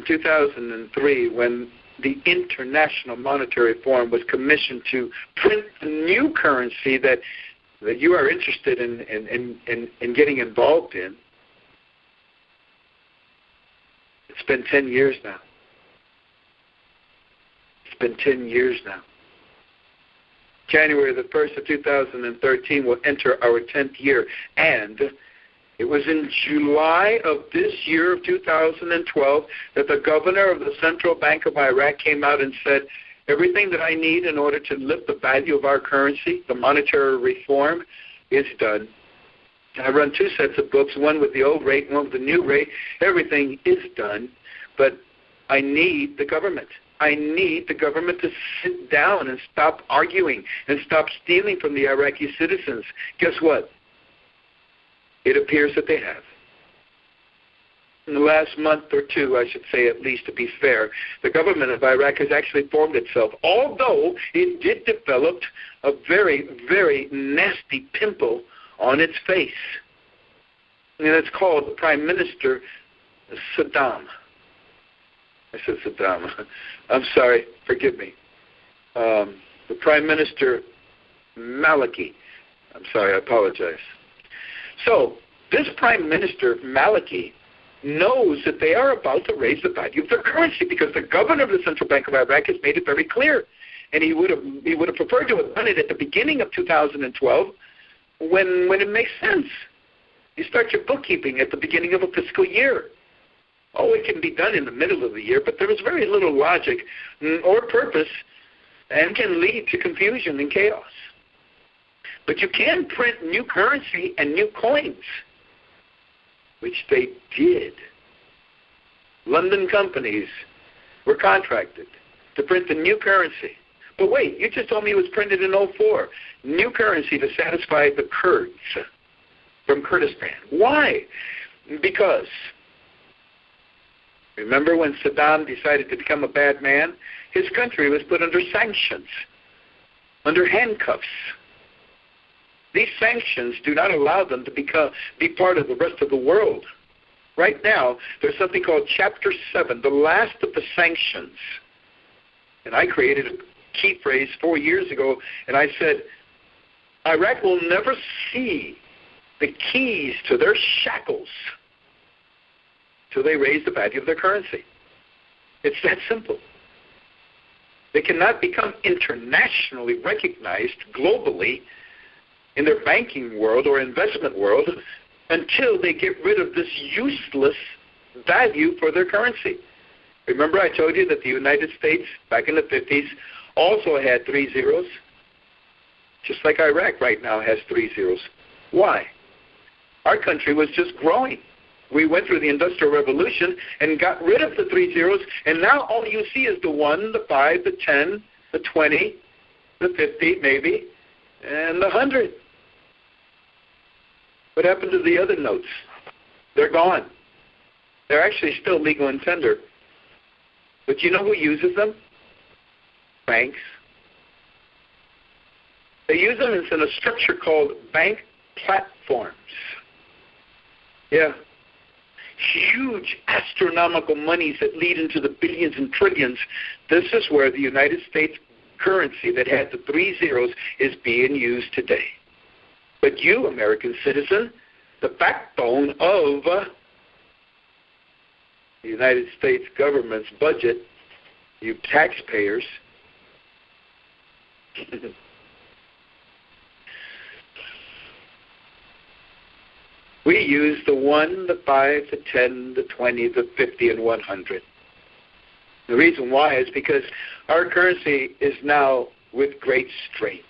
2003, when the International Monetary Forum was commissioned to print the new currency that you are interested in getting involved in. It's been 10 years now. It's been 10 years now. January the 1st of 2013 will enter our 10th year. And it was in July of this year of 2012 that the governor of the Central Bank of Iraq came out and said, everything that I need in order to lift the value of our currency, the monetary reform, is done. I run two sets of books, one with the old rate, one with the new rate. Everything is done, but I need the government. I need the government to sit down and stop arguing and stop stealing from the Iraqi citizens. Guess what? It appears that they have. In the last month or two, I should say at least to be fair, the government of Iraq has actually formed itself, although it did develop a very, very nasty pimple on its face. And it's called Prime Minister Saddam. I said Saddam. I'm sorry. Forgive me. The Prime Minister Maliki. I'm sorry. I apologize. So this Prime Minister Maliki knows that they are about to raise the value of their currency because the governor of the Central Bank of Iraq has made it very clear. And he would have preferred to have done it at the beginning of 2012 when it makes sense. You start your bookkeeping at the beginning of a fiscal year. Oh, it can be done in the middle of the year, but there is very little logic or purpose and can lead to confusion and chaos. But you can print new currency and new coins, which they did. London companies were contracted to print the new currency. But wait, you just told me it was printed in 2004. New currency to satisfy the Kurds from Kurdistan. Why? Because remember when Saddam decided to become a bad man? His country was put under sanctions, under handcuffs. These sanctions do not allow them to be part of the rest of the world. Right now, there's something called Chapter 7, the last of the sanctions. And I created a key phrase 4 years ago, and I said, Iraq will never see the keys to their shackles till they raise the value of their currency. It's that simple. They cannot become internationally recognized globally in their banking world or investment world until they get rid of this useless value for their currency. Remember I told you that the United States back in the 50s also had 3 zeros? Just like Iraq right now has 3 zeros. Why? Our country was just growing. We went through the Industrial Revolution and got rid of the 3 zeros, and now all you see is the 1, the 5, the 10, the 20, the 50 maybe, and the 100. What happened to the other notes? They're gone. They're actually still legal and tender. But you know who uses them? Banks. They use them in a structure called bank platforms. Yeah. Huge astronomical monies that lead into the billions and trillions. This is where the United States currency that had the 3 zeros is being used today. But you, American citizen, the backbone of the United States government's budget, you taxpayers, we use the 1, the 5, the 10, the 20, the 50, and 100. The reason why is because our currency is now with great strength.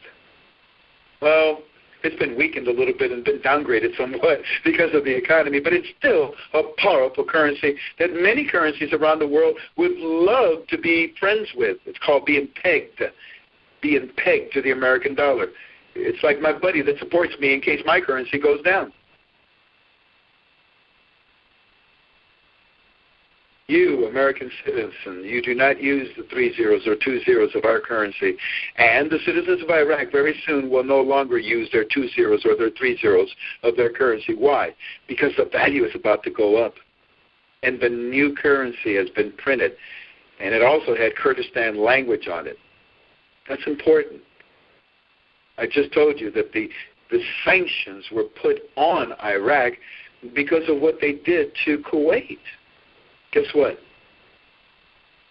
Well, it's been weakened a little bit and been downgraded somewhat because of the economy, but it's still a powerful currency that many currencies around the world would love to be friends with. It's called being pegged to the American dollar. It's like my buddy that supports me in case my currency goes down. You, American citizen, you do not use the 3 zeros or 2 zeros of our currency. And the citizens of Iraq very soon will no longer use their 2 zeros or their 3 zeros of their currency. Why? Because the value is about to go up. and the new currency has been printed. And it also had Kurdistan language on it. That's important. I just told you that the sanctions were put on Iraq because of what they did to Kuwait. Guess what?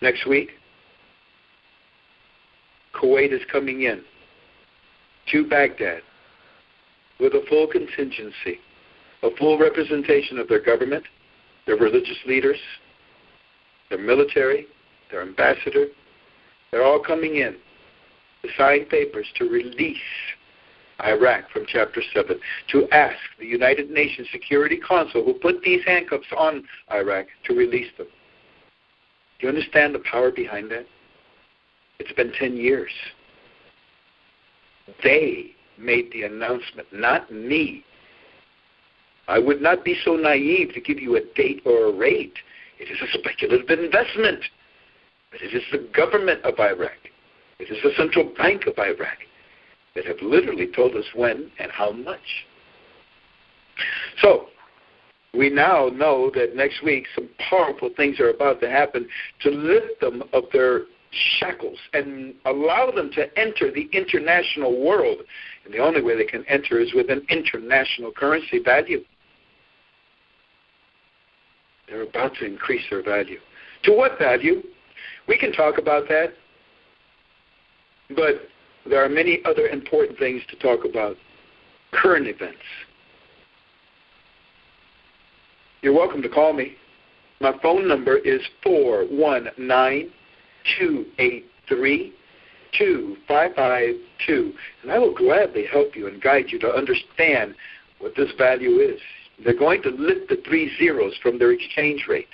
Next week, Kuwait is coming in to Baghdad with a full contingency, a full representation of their government, their religious leaders, their military, their ambassador. They're all coming in to sign papers to release Iraq from Chapter 7, to ask the United Nations Security Council, who put these handcuffs on Iraq, to release them. Do you understand the power behind that? It's been 10 years. They made the announcement, not me. I would not be so naive to give you a date or a rate. It is a speculative investment. But it is the government of Iraq. It is the central bank of Iraq that have literally told us when and how much. So, we now know that next week some powerful things are about to happen to lift them of their shackles and allow them to enter the international world. And the only way they can enter is with an international currency value. They're about to increase their value. To what value? We can talk about that, but there are many other important things to talk about. Current events. You're welcome to call me. My phone number is 419-283-2552, and I will gladly help you and guide you to understand what this value is. They're going to lift the 3 zeros from their exchange rate,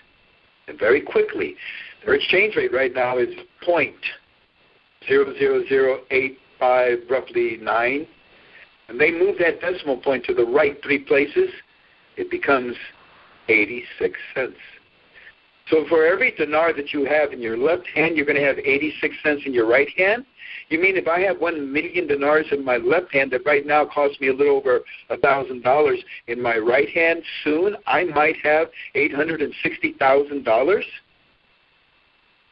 and very quickly. Their exchange rate right now is 0.00085, roughly 9. And they move that decimal point to the right 3 places, it becomes 86 cents. So for every dinar that you have in your left hand, you're going to have 86 cents in your right hand? You mean if I have 1 million dinars in my left hand that right now costs me a little over $1,000 in my right hand, soon I might have $860,000?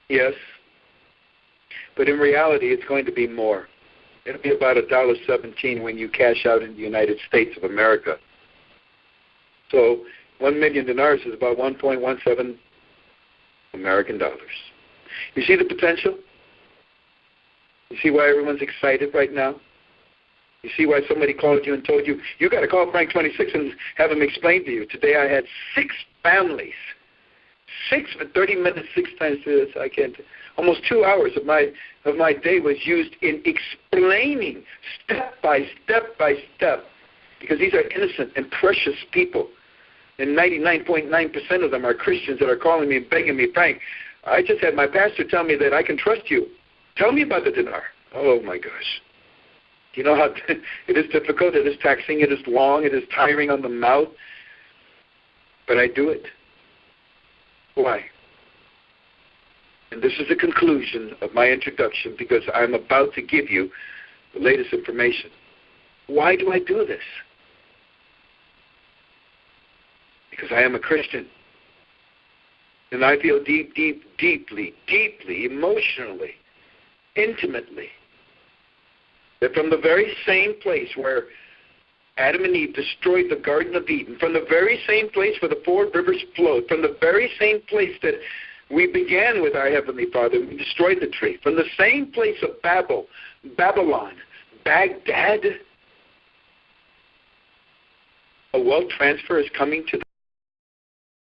Yes. But in reality, it's going to be more. It'll be about $1.17 when you cash out in the United States of America. So 1 million dinars is about 1.17 American dollars. You see the potential? You see why everyone's excited right now? You see why somebody called you and told you, you got to call Frank10Dec2012 and have him explain to you. Today I had 6 families. 6 for 30 minutes, 6 times this. I can't. Almost 2 hours of my day was used in explaining step by step, because these are innocent and precious people, and 99.9% of them are Christians that are calling me and begging me, Frank, I just had my pastor tell me that I can trust you. Tell me about the dinar. Oh my gosh! You know how it is difficult, it is taxing, it is long, it is tiring on the mouth, but I do it. Why? And this is the conclusion of my introduction, because I'm about to give you the latest information. Why do I do this? Because I am a Christian. And I feel deeply, emotionally, intimately, that from the very same place where Adam and Eve destroyed the Garden of Eden, from the very same place where the 4 rivers flowed, from the very same place that we began with our Heavenly Father, we destroyed the tree, from the same place of Babylon, Baghdad, a wealth transfer is coming to